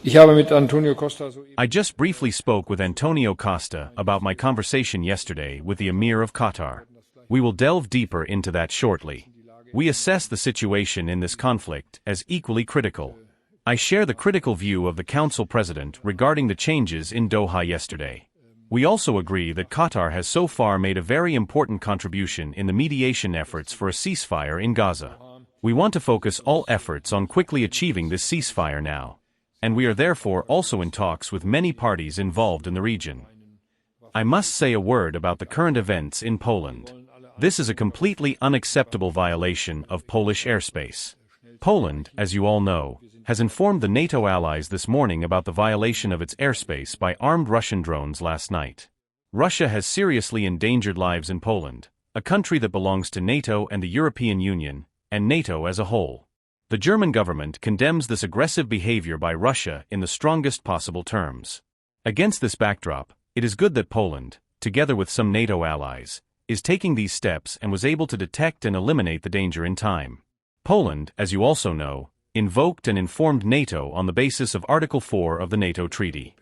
Ich habe mit António Costa I just briefly spoke with António Costa about my conversation yesterday with the Emir of Qatar. We will delve deeper into that shortly. We assess the situation in this conflict as equally critical. I share the critical view of the Council President regarding the changes in Doha yesterday. We also agree that Qatar has so far made a very important contribution in the mediation efforts for a ceasefire in Gaza. We want to focus all efforts on quickly achieving this ceasefire now. And we are therefore also in talks with many parties involved in the region. I must say a word about the current events in Poland. This is a completely unacceptable violation of Polish airspace. Poland, as you all know, has informed the NATO allies this morning about the violation of its airspace by armed Russian drones last night. Russia has seriously endangered lives in Poland, a country that belongs to NATO and the European Union, and NATO as a whole. The German government condemns this aggressive behavior by Russia in the strongest possible terms. Against this backdrop, it is good that Poland, together with some NATO allies, is taking these steps and was able to detect and eliminate the danger in time. Poland, as you also know, invoked and informed NATO on the basis of Article 4 of the NATO Treaty.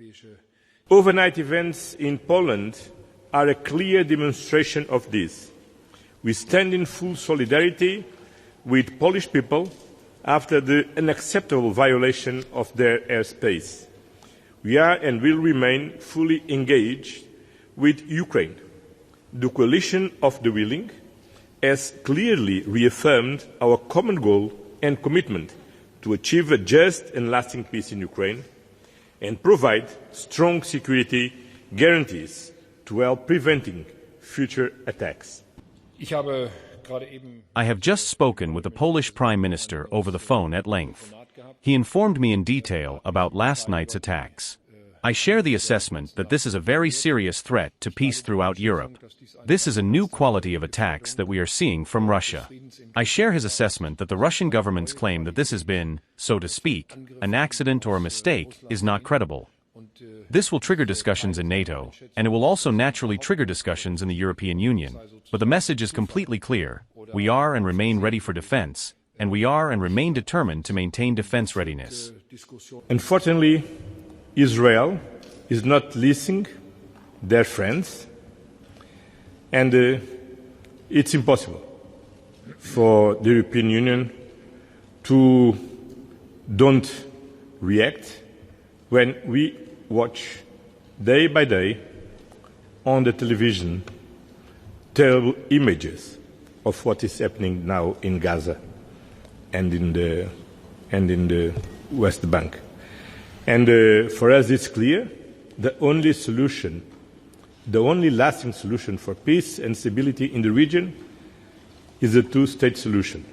Overnight events in Poland are a clear demonstration of this. We stand in full solidarity with Polish people after the unacceptable violation of their airspace. We are and will remain fully engaged with Ukraine. The coalition of the willing has clearly reaffirmed our common goal and commitment to achieve a just and lasting peace in Ukraine and provide strong security guarantees to help preventing future attacks. I have just spoken with the Polish Prime Minister over the phone at length. He informed me in detail about last night's attacks. I share the assessment that this is a very serious threat to peace throughout Europe. This is a new quality of attacks that we are seeing from Russia. I share his assessment that the Russian government's claim that this has been, so to speak, an accident or a mistake is not credible. This will trigger discussions in NATO, and it will also naturally trigger discussions in the European Union. But the message is completely clear. We are and remain ready for defense, and we are and remain determined to maintain defense readiness. Unfortunately, Israel is not listening to their friends, and it's impossible for the European Union to don't react when we watch day by day on the television terrible images of what is happening now in Gaza and in the West Bank. And for us it's clear the only solution, the only lasting solution for peace and stability in the region is a two-state solution.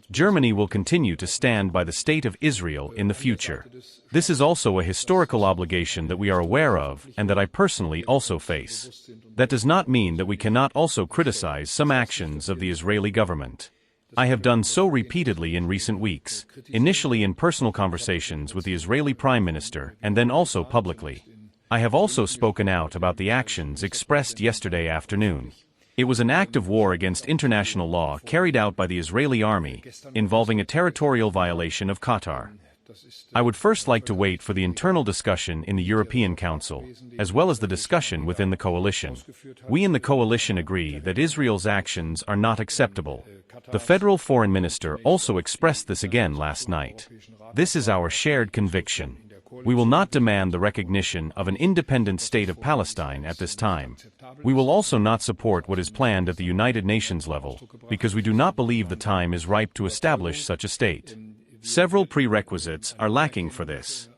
Germany will continue to stand by the state of Israel in the future. This is also a historical obligation that we are aware of and that I personally also face. That does not mean that we cannot also criticize some actions of the Israeli government. I have done so repeatedly in recent weeks, initially in personal conversations with the Israeli Prime Minister and then also publicly. I have also spoken out about the actions expressed yesterday afternoon. It was an act of war against international law carried out by the Israeli army, involving a territorial violation of Qatar. I would first like to wait for the internal discussion in the European Council, as well as the discussion within the coalition. We in the coalition agree that Israel's actions are not acceptable. The federal foreign minister also expressed this again last night. This is our shared conviction. We will not demand the recognition of an independent state of Palestine at this time. We will also not support what is planned at the United Nations level, because we do not believe the time is ripe to establish such a state. Several prerequisites are lacking for this.